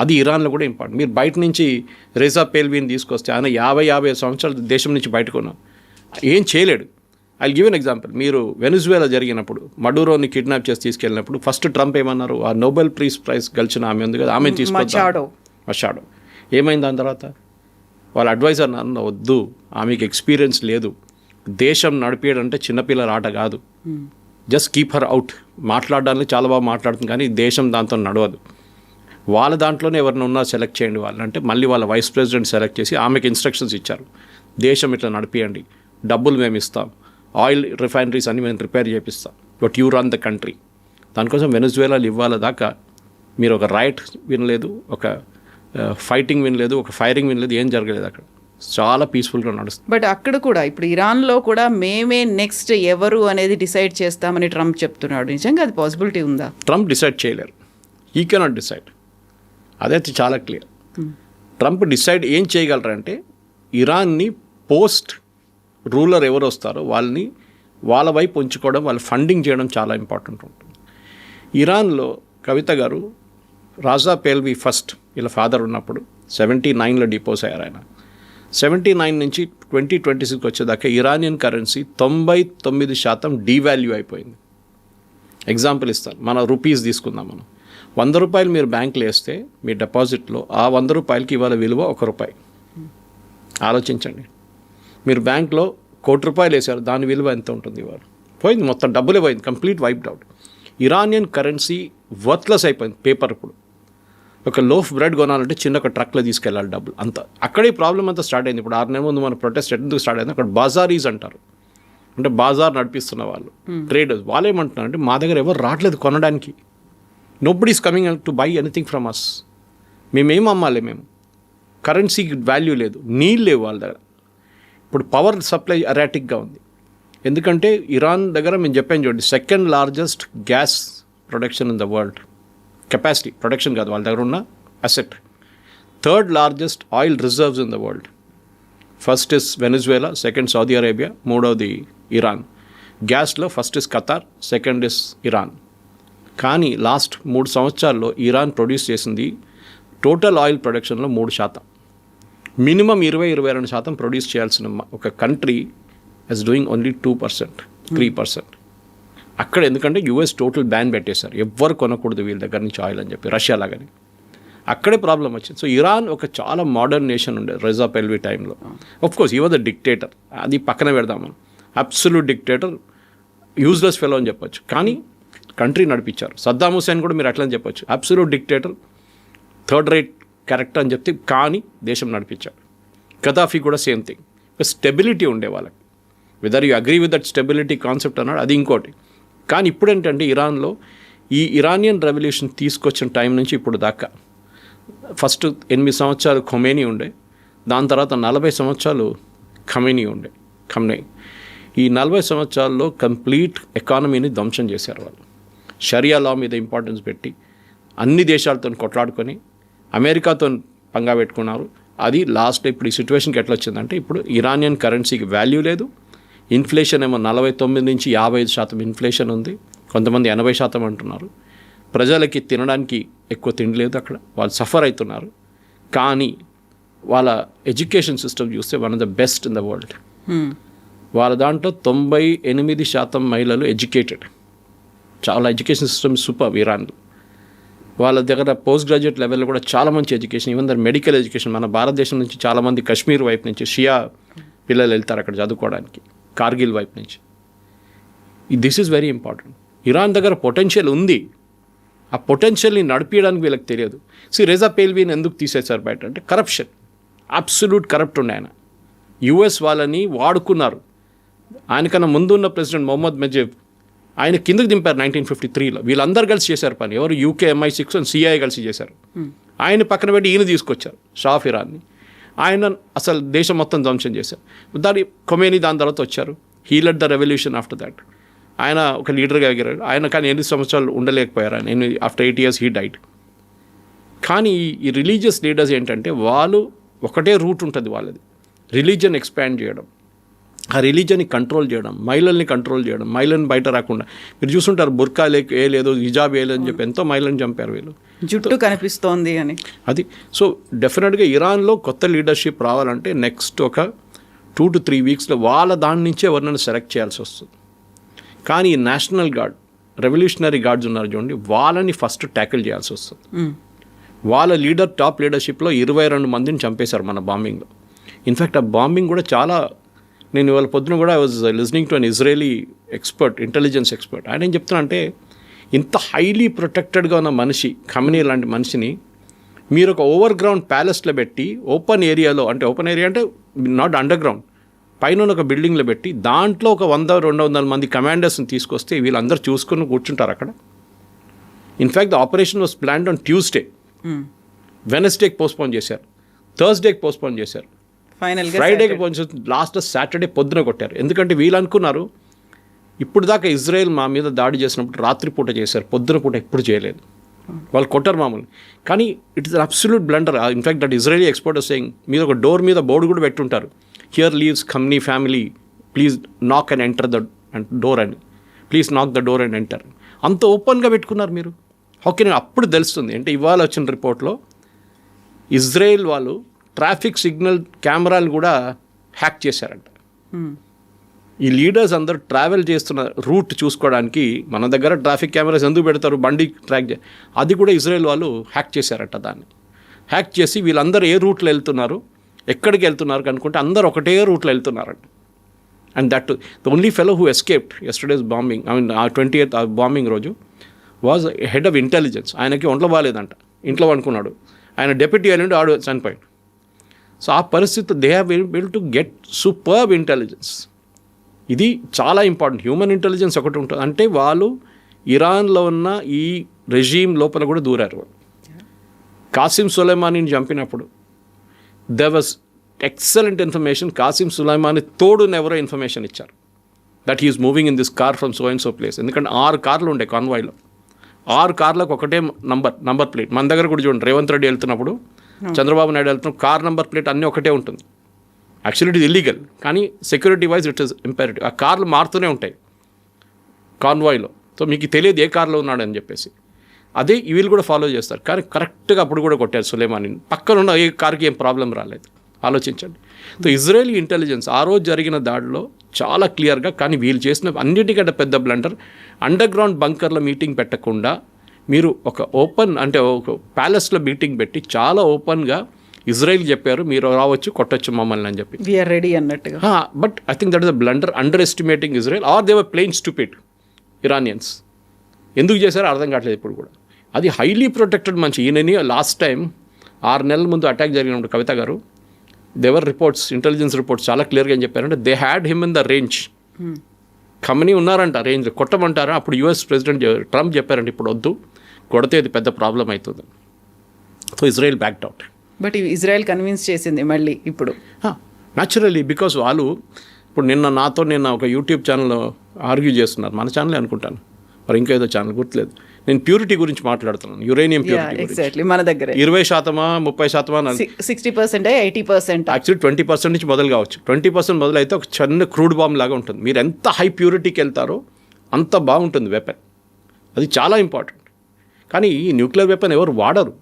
అది ఇరాన్లో కూడా ఇంపార్టెంట్. మీరు బయట నుంచి రేజా పేల్వీని తీసుకొస్తే ఆయన 50 సంవత్సరాలు దేశం నుంచి బయటకు ఉన్నాం, ఏం చేయలేడు. I give an example. మీరు వెనిజువేలా జరిగినప్పుడు మడూరోని కిడ్నాప్ చేసి తీసుకెళ్ళినప్పుడు ఫస్ట్ ట్రంప్ ఏమన్నారు, ఆ నోబెల్ ప్రైజ్ గెలిచిన ఆమె ఉంది కదా, ఆమె తీసుకొచ్చాడు మషాడో. ఏమైంది దాని తర్వాత? వాళ్ళ అడ్వైజర్ అన్న వద్దు, ఆమెకి ఎక్స్పీరియన్స్ లేదు, దేశం నడిపేయడంటే చిన్నపిల్లల ఆట కాదు, జస్ట్ కీప్ హర్ అవుట్. మాట్లాడడానికి చాలా బాగా మాట్లాడుతుంది కానీ దేశం దాంతో నడవదు. వాళ్ళ దాంట్లోనే ఎవరిని ఉన్నా సెలెక్ట్ చేయండి వాళ్ళంటే మళ్ళీ వాళ్ళ వైస్ ప్రెసిడెంట్ సెలెక్ట్ చేసి ఆమెకి ఇన్స్ట్రక్షన్స్ ఇచ్చారు, దేశం ఇట్లా నడిపియండి, డబ్బులు మేము ఇస్తాం, ఆయిల్ రిఫైనరీస్ అన్ని మేము రిపేర్ చేపిస్తాం, but you run the country. దానికోసం వెనిజువేలాలు ఇవ్వాల దాకా మీరు ఒక రైట్ వినలేదు, ఒక ఫైటింగ్ వినలేదు, ఒక ఫైరింగ్ వినలేదు, ఏం జరగలేదు. అక్కడ చాలా పీస్ఫుల్గా నడుస్తుంది. బట్ అక్కడ కూడా ఇప్పుడు ఇరాన్లో కూడా మేమే నెక్స్ట్ ఎవరు అనేది డిసైడ్ చేస్తామని ట్రంప్ చెప్తున్నాడు. నిజంగా అది పాసిబిలిటీ ఉందా? ట్రంప్ డిసైడ్ చేయలేరు. He cannot decide. అదైతే చాలా క్లియర్. ట్రంప్ డిసైడ్ ఏం చేయగలరంటే ఇరాన్ని పోస్ట్ రూలర్ ఎవరు వస్తారో వాళ్ళని వాళ్ళ వైపు ఉంచుకోవడం, వాళ్ళు ఫండింగ్ చేయడం చాలా ఇంపార్టెంట్ ఉంటుంది. ఇరాన్లో కవిత గారు రాజా పేల్వి ఫస్ట్ వీళ్ళ ఫాదర్ ఉన్నప్పుడు 79లో డిపోజ్ అయ్యారు ఆయన. 79 నుంచి 2026 వచ్చేదాకా ఇరానియన్ కరెన్సీ 99% డీవాల్యూ అయిపోయింది. ఎగ్జాంపుల్ ఇస్తాను, మన రూపీస్ తీసుకుందాం. మనం 100 రూపాయలు మీరు బ్యాంకులో వేస్తే మీ డిపాజిట్లో ఆ 100 రూపాయలకి ఇవాళ విలువ ₹1. ఆలోచించండి, మీరు బ్యాంక్లో ₹1,00,00,000 వేశారు, దాని విలువ ఎంత ఉంటుంది ఇవాళ? పోయింది, మొత్తం డబ్బులే పోయింది, complete wiped out. Iranian currency worthless అయిపోయింది. పేపర్ ఇప్పుడు ఒక లోఫ్ బ్రెడ్ కొనాలంటే చిన్న ఒక ట్రక్లో తీసుకెళ్ళాలి డబ్బులు అంతా. అక్కడే ప్రాబ్లం అంతా స్టార్ట్ అయింది. ఇప్పుడు 6 నెలల ముందు మన ప్రొటెస్ట్ ఎందుకు స్టార్ట్ అయింది, అక్కడ బాజారీస్ అంటారు, అంటే బాజార్ నడిపిస్తున్న వాళ్ళు, ట్రేడర్స్. వాళ్ళు ఏమంటున్నారు అంటే మా దగ్గర ఎవరు రావట్లేదు కొనడానికి, nobody is coming to buy anything from us. మేమేం అమ్మాలి, మేము కరెన్సీకి వాల్యూ లేదు, నీళ్ళు లేవు వాళ్ళ దగ్గర. ఇప్పుడు పవర్ సప్లై ఎరాటిక్గా ఉంది. ఎందుకంటే ఇరాన్ దగ్గర మేము చెప్పాను చూడండి, 2nd largest gas production in the world. Capacity production కాదు, వాళ్ళ దగ్గర ఉన్న asset. 3rd largest oil reserves in the world. First is Venezuela, 2nd Saudi Arabia, 3వది ఇరాన్. గ్యాస్లో first is Qatar, 2nd is Iran. కానీ లాస్ట్ 3 సంవత్సరాల్లో Iran produce చేసింది total oil ప్రొడక్షన్లో 3%. మినిమం 20-22% ప్రొడ్యూస్ చేయాల్సిన ఒక కంట్రీ ఇస్ డూయింగ్ ఓన్లీ 2%, 3%. అక్కడ ఎందుకంటే యూఎస్ టోటల్ బ్యాన్ పెట్టేశారు, ఎవ్వరు కొనకూడదు వీళ్ళ దగ్గర నుంచి ఆయిల్ అని చెప్పి, రష్యా లాగానే. అక్కడే ప్రాబ్లం వచ్చింది. సో ఇరాన్ ఒక చాలా మోడర్న్ నేషన్ ఉండే రిజా పెల్వి టైంలో. ఆఫ్ కోర్స్ ఈ వాజ్ ద డిక్టేటర్, అది పక్కన పెడదాం మనం. అబ్సల్యూట్ డిక్టేటర్, యూజ్లెస్ ఫెలో అని చెప్పొచ్చు, కానీ కంట్రీ నడిపించారు. సద్దాం హుసేన్ కూడా మీరు అట్లని చెప్పొచ్చు, absolute dictator, 3rd rate character అని చెప్తే కానీ దేశం నడిపించాడు. గదాఫీ కూడా సేమ్ థింగ్. స్టెబిలిటీ ఉండే వాళ్ళకి, whether you agree with that stability concept అన్నాడు, అది ఇంకోటి. కానీ ఇప్పుడు ఏంటంటే ఇరాన్లో ఈ ఇరానియన్ రెవల్యూషన్ తీసుకొచ్చిన టైం నుంచి ఇప్పుడు దాకా ఫస్ట్ 8 సంవత్సరాలు ఖొమేనీ ఉండే, దాని తర్వాత 40 సంవత్సరాలు ఖమ్నై. ఈ 40 సంవత్సరాల్లో కంప్లీట్ ఎకానమీని ధ్వంసం చేశారు వాళ్ళు. షరియా లా మీద ఇంపార్టెన్స్ పెట్టి అన్ని దేశాలతో కొట్లాడుకొని అమెరికాతో పంగా పెట్టుకున్నారు. అది లాస్ట్ ఇప్పుడు ఈ సిచ్యువేషన్కి ఎట్లా వచ్చిందంటే ఇప్పుడు ఇరానియన్ కరెన్సీకి వాల్యూ లేదు. ఇన్ఫ్లేషన్ ఏమో 49 నుంచి 55% ఇన్ఫ్లేషన్ ఉంది, కొంతమంది 80% అంటున్నారు. ప్రజలకి తినడానికి ఎక్కువ తిండి లేదు అక్కడ, వాళ్ళు సఫర్ అవుతున్నారు. కానీ వాళ్ళ ఎడ్యుకేషన్ సిస్టమ్ చూస్తే one of the best in the world. వాళ్ళ దాంట్లో 98% మహిళలు ఎడ్యుకేటెడ్. చాలా ఎడ్యుకేషన్ సిస్టమ్ సూపర్ ఇరాన్లో. వాళ్ళ దగ్గర పోస్ట్ గ్రాడ్యుయేట్ లెవెల్లో కూడా చాలా మంచి education, even their medical education. మన భారతదేశం నుంచి చాలామంది కశ్మీర్ వైపు నుంచి షియా పిల్లలు వెళ్తారు అక్కడ చదువుకోవడానికి, కార్గిల్ వైపు నుంచి. This is very important. Iran దగ్గర పొటెన్షియల్ ఉంది, ఆ పొటెన్షియల్ని నడిపించడానికి వీళ్ళకి తెలియదు. రేజా పేల్వీని ఎందుకు తీసేశారు బయట అంటే కరప్షన్, అబ్సల్యూట్ కరప్ట్ ఉండే ఆయన. యుఎస్ వాళ్ళని వాడుకున్నారు. ఆయనకన్నా ముందు ఉన్న ప్రెసిడెంట్ మొహమ్మద్ మెజీబ్ ఆయన కిందకి దింపారు 1953లో. వీళ్ళందరూ కలిసి చేశారు పని. ఎవరు? యూకే MI6 అండ్ CIA కలిసి చేశారు. ఆయన పక్కన పెట్టి ఈయన తీసుకొచ్చారు షా ఆఫ్ ఇరాన్ని. ఆయన అసలు దేశం మొత్తం ధ్వంసం చేశారు. ఖొమేనీ దాని తర్వాత వచ్చారు. He lead the revolution after that. ఆయన ఒక లీడర్గా ఎగిరాడు. ఆయన కానీ 8 సంవత్సరాలు ఉండలేకపోయారు. ఆయన ఆఫ్టర్ 8 years హీ డైడ్. కానీ ఈ రిలీజియస్ లీడర్స్ ఏంటంటే వాళ్ళు ఒకటే రూట్ ఉంటుంది వాళ్ళది, రిలీజియన్ ఎక్స్పాండ్ చేయడం, ఆ రిలీజియన్ని కంట్రోల్ చేయడం, మహిళల్ని కంట్రోల్ చేయడం, మహిళల్ని బయట రాకుండా. మీరు చూస్తుంటారు బుర్కా ఏ లేదు, హిజాబ్ ఏ లేదని చెప్పి ఎంతో మహిళలను చంపారు వీళ్ళు, జుట్టు కనిపిస్తోంది అని. అది సో డెఫినెట్గా ఇరాన్లో కొత్త లీడర్షిప్ రావాలంటే నెక్స్ట్ ఒక 2 to 3 weeksలో వాళ్ళ దాని నుంచే ఎవరినైనా సెలెక్ట్ చేయాల్సి వస్తుంది. కానీ ఈ నేషనల్ గార్డ్, రెవల్యూషనరీ గార్డ్స్ ఉన్నారు చూడండి, వాళ్ళని ఫస్ట్ ట్యాకిల్ చేయాల్సి వస్తుంది. వాళ్ళ టాప్ లీడర్షిప్లో 22 మందిని చంపేశారు మన బాంబింగ్లో. ఇన్ఫ్యాక్ట్ ఆ బాంబింగ్ కూడా చాలా, నేను ఇవాళ పొద్దున కూడా I was listening to an Israeli expert, intelligence expert. ఆయన ఏం చెప్తున్నా అంటే ఇంత హైలీ ప్రొటెక్టెడ్గా ఉన్న మనిషి, ఖమేనీ లాంటి మనిషిని మీరు ఒక ఓవర్ గ్రౌండ్ ప్యాలెస్లో పెట్టి ఓపెన్ ఏరియాలో, అంటే ఓపెన్ ఏరియా అంటే నాట్ అండర్ గ్రౌండ్, పైన ఒక బిల్డింగ్లో పెట్టి దాంట్లో ఒక 100-200 మంది కమాండర్స్ని తీసుకొస్తే వీళ్ళందరూ చూసుకుని కూర్చుంటారు అక్కడ. In fact the operation was planned on Tuesday, వెనస్డేకి పోస్ట్పోన్ చేశారు, థర్స్డేకి పోస్ట్పోన్ చేశారు, ఫ్రైడేకి పోస్ట్పోన్, లాస్ట్ సాటర్డే పొద్దున కొట్టారు. ఎందుకంటే వీళ్ళు అనుకున్నారు ఇప్పుడు దాకా ఇజ్రాయెల్ మా మీద దాడి చేసినప్పుడు రాత్రిపూట చేశారు, పొద్దున పూట ఎప్పుడు చేయలేదు. వాళ్ళు కొట్టరు మామూలు. కానీ it is absolute blunder. In fact that Israeli expert saying మీద ఒక డోర్ మీద బోర్డు కూడా పెట్టుంటారు, here lives company family, please knock and enter the door అని, please knock the door and enter. అంత ఓపెన్గా పెట్టుకున్నారు మీరు. ఓకే, అప్పుడు తెలుస్తుంది అంటే ఇవాళ వచ్చిన రిపోర్ట్లో ఇజ్రాయెల్ వాళ్ళు ట్రాఫిక్ సిగ్నల్ కెమెరాలు కూడా హ్యాక్ చేశారంట. ఈ లీడర్స్ అందరూ ట్రావెల్ చేస్తున్న రూట్ చూసుకోవడానికి మన దగ్గర ట్రాఫిక్ కెమెరాస్ ఎందుకు పెడతారు, బండి ట్రాక్ అది కూడా ఇజ్రాయెల్ వాళ్ళు హ్యాక్ చేశారట. దాన్ని హ్యాక్ చేసి వీళ్ళందరూ ఏ రూట్లో వెళ్తున్నారు, ఎక్కడికి వెళ్తున్నారు కనుక్కుంటే అందరూ ఒకటే రూట్లో వెళ్తున్నారంట. And that the only fellow who escaped yesterday's bombing, I mean 28th bombing రోజు వాజ్ హెడ్ ఆఫ్ ఇంటెలిజెన్స్. ఆయనకి ఒంట్లో బాగాలేదంట, ఇంట్లో అనుకున్నాడు. ఆయన డెప్యూటీ అయినండి ఆడు చనిపోయాడు. సో ఆ పరిస్థితి they have bill to get superb intelligence. ఇది చాలా ఇంపార్టెంట్. హ్యూమన్ ఇంటెలిజెన్స్ ఒకటి ఉంటుంది అంటే వాళ్ళు ఇరాన్లో ఉన్న ఈ రెజీమ్ లోపల కూడా దూరారు. వాళ్ళు కాసిం సులైమానీని చంపినప్పుడు there was excellent information. Qasem Soleimani తోడుని ఎవరో ఇన్ఫర్మేషన్ ఇచ్చారు that he is moving in this car from so and so place. ఎందుకంటే 6 కార్లు ఉండే కాన్వాయ్లో, 6 కార్లకు ఒకటే నంబర్ ప్లేట్. మన దగ్గర కూడా చూడండి, రేవంత్ రెడ్డి వెళ్తున్నప్పుడు, చంద్రబాబు నాయుడు వెళ్తున్నప్పుడు కార్ నెంబర్ ప్లేట్ అన్నీ ఒకటే ఉంటుంది. యాక్చువల్లీ ఇట్ ఇస్ ఇల్లీగల్, కానీ సెక్యూరిటీ వైజ్ ఇట్ ఇస్ ఇంపారిటివ్. ఆ కార్లు మారుతూనే ఉంటాయి కాన్వాయ్లో. సో మీకు తెలియదు ఏ కార్లో ఉన్నాడని చెప్పేసి. అదే వీళ్ళు కూడా ఫాలో చేస్తారు. కానీ కరెక్ట్గా అప్పుడు కూడా కొట్టారు సులైమానీని. పక్కన ఉన్న ఏ కార్కి ఏం ప్రాబ్లం రాలేదు. ఆలోచించండి. సో ఇజ్రాయలీ ఇంటెలిజెన్స్ ఆ రోజు జరిగిన దాడిలో చాలా క్లియర్గా, కానీ వీళ్ళు చేసిన అన్నిటికంటే పెద్ద బ్లండర్, అండర్ గ్రౌండ్ బంకర్లో మీటింగ్ పెట్టకుండా మీరు ఒక ఓపెన్ అంటే ఒక ప్యాలెస్లో మీటింగ్ పెట్టి చాలా ఓపెన్గా ఇజ్రాయెల్ చెప్పారు మీరు రావచ్చు కొట్టచ్చు మమ్మల్ని అని చెప్పి, వీఆర్ రెడీ అన్నట్టుగా. But I think that is a blunder, underestimating Israel, are they were playing stupid Iranians. ఎందుకు చేశారో అర్థం కావట్లేదు ఇప్పుడు కూడా. అది హైలీ ప్రొటెక్టెడ్ మనిషి. ఈయనని లాస్ట్ టైం 6 నెలల ముందు అటాక్ జరిగినప్పుడు కవిత గారు, దేవర్ రిపోర్ట్స్, ఇంటెలిజెన్స్ రిపోర్ట్స్ చాలా క్లియర్గా ఏం చెప్పారంటే they had him in the range. Khamenei ఉన్నారంట రేంజ్, కొట్టమంటారా. అప్పుడు యుఎస్ ప్రెసిడెంట్ ట్రంప్ చెప్పారంటే ఇప్పుడు వద్దు, కొడితే ఇది పెద్ద ప్రాబ్లం అవుతుంది. So Israel backed out. But Israel convince చేసింది మళ్ళీ ఇప్పుడు. న్యాచురల్లీ, బికాజ్ వాళ్ళు ఇప్పుడు నిన్న ఒక యూట్యూబ్ ఛానల్లో ఆర్గ్యూ చేస్తున్నారు, మన ఛానలే అనుకుంటాను, మరి ఇంకా ఏదో ఛానల్ గుర్తులేదు. నేను ప్యూరిటీ గురించి మాట్లాడుతున్నాను, యురేనియం ప్యూరిటీ. ఎగ్జాక్ట్లీ మన దగ్గర 20%, 30%, 60%, 80%. యాక్చువల్లీ 20% నుంచి మొదలు కావచ్చు. 20% మొదలైతే ఒక చిన్న క్రూడ్ బాంబ్ లాగా ఉంటుంది. మీరు ఎంత హై ప్యూరిటీకి వెళ్తారో అంత బాగుంటుంది వెపన్. అది చాలా ఇంపార్టెంట్. కానీ ఈ న్యూక్లియర్ వెపన్ ఎవరు వాడరు.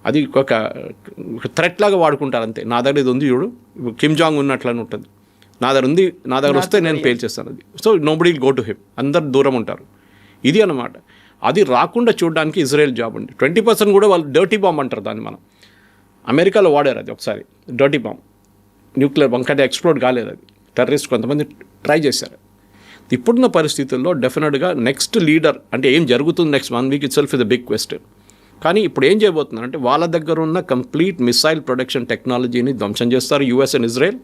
అది ఒక థ్రెట్ లాగా వాడుకుంటారు అంతే. నా దగ్గర ఇది ఉంది చూడు, కిమ్ జాంగ్ ఉన్నట్లని ఉంటుంది, నా దగ్గర ఉంది, నా దగ్గర వస్తే నేను పేల్చేస్తాను అది. So nobody will go to him, అందరు దూరం ఉంటారు. ఇది అన్నమాట. అది రాకుండా చూడడానికి ఇజ్రాయెల్ జాబ్ ఉంది. 20% కూడా వాళ్ళు డర్టీ బాంబ్ అంటారు దాన్ని. మనం అమెరికాలో వాడారు అది ఒకసారి, డర్టీ బాంబ్, న్యూక్లియర్ బాంబ్. కానీ ఎక్స్ప్లోడ్ కాలేదు అది. టెర్రరిస్ట్ కొంతమంది ట్రై చేశారు. ఇప్పుడున్న పరిస్థితుల్లో డెఫినెట్గా నెక్స్ట్ లీడర్ అంటే ఏం జరుగుతుంది next 1 week itself is the big question. కానీ ఇప్పుడు ఏం చేయబోతున్నారు అంటే వాళ్ళ దగ్గర ఉన్న కంప్లీట్ మిసైల్ ప్రొడక్షన్ టెక్నాలజీని ధ్వంసం చేస్తారు యూఎస్ అండ్ ఇజ్రాయెల్.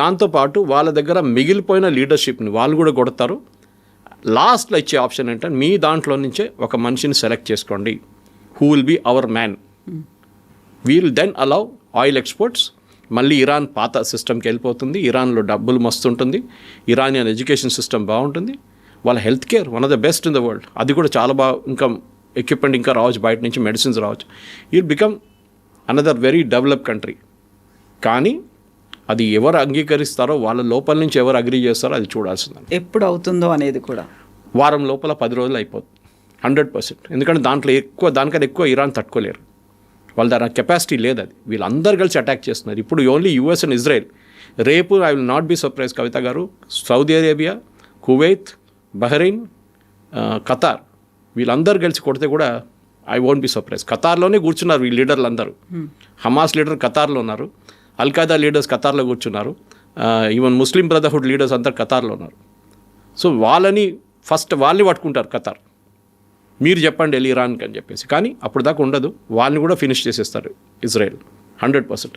దాంతోపాటు వాళ్ళ దగ్గర మిగిలిపోయిన లీడర్షిప్ని వాళ్ళు కూడా కొడతారు. లాస్ట్లో ఇచ్చే ఆప్షన్ ఏంటంటే మీ దాంట్లో నుంచే ఒక మనిషిని సెలెక్ట్ చేసుకోండి, who will be our man. We'll then allow oil exports. మళ్ళీ ఇరాన్ పాత సిస్టమ్కి వెళ్ళిపోతుంది. ఇరాన్లో డబ్బులు మస్తు ఉంటుంది, ఇరానియన్ ఎడ్యుకేషన్ సిస్టమ్ బాగుంటుంది, వాళ్ళ health care one of the best in the world. అది కూడా చాలా బాగా, ఇంకా ఎక్విప్మెంట్ ఇంకా రావచ్చు, బయట నుంచి మెడిసిన్స్ రావచ్చు. It become another very develop country. కానీ అది ఎవరు అంగీకరిస్తారో, వాళ్ళ లోపల నుంచి ఎవరు అగ్రీ చేస్తారో అది చూడాల్సిందని. ఎప్పుడు అవుతుందో అనేది కూడా వారం లోపల 10 రోజులు అయిపోతుంది 100%. ఎందుకంటే దానికన్నా ఎక్కువ ఇరాన్ తట్టుకోలేరు. వాళ్ళ దగ్గర కెపాసిటీ లేదు. అది వీళ్ళందరూ కలిసి అటాక్ చేస్తున్నారు. ఇప్పుడు ఓన్లీ యూఎస్ అండ్ ఇజ్రాయెల్. రేపు I will not be surprise Kavitha garu, Saudi Arabia, Kuwait, Bahrain, Qatar వీళ్ళందరూ కలిసి కొడితే కూడా ఐ వోంట్ బీ సర్ప్రైజ్. ఖతార్లోనే కూర్చున్నారు వీళ్ళ లీడర్లు అందరూ. హమాస్ లీడర్ ఖతార్లో ఉన్నారు, అల్ఖైదా లీడర్స్ ఖతార్లో కూర్చున్నారు, ఈవెన్ ముస్లిం బ్రదర్హుడ్ లీడర్స్ అందరు ఖతార్లో ఉన్నారు. సో వాళ్ళని వాళ్ళని పట్టుకుంటారు ఖతార్. మీరు చెప్పండి వెళ్ళి ఇరాన్కి అని చెప్పేసి. కానీ అప్పుడు దాకా ఉండదు, వాళ్ళని కూడా ఫినిష్ చేసేస్తారు ఇజ్రాయెల్ 100%.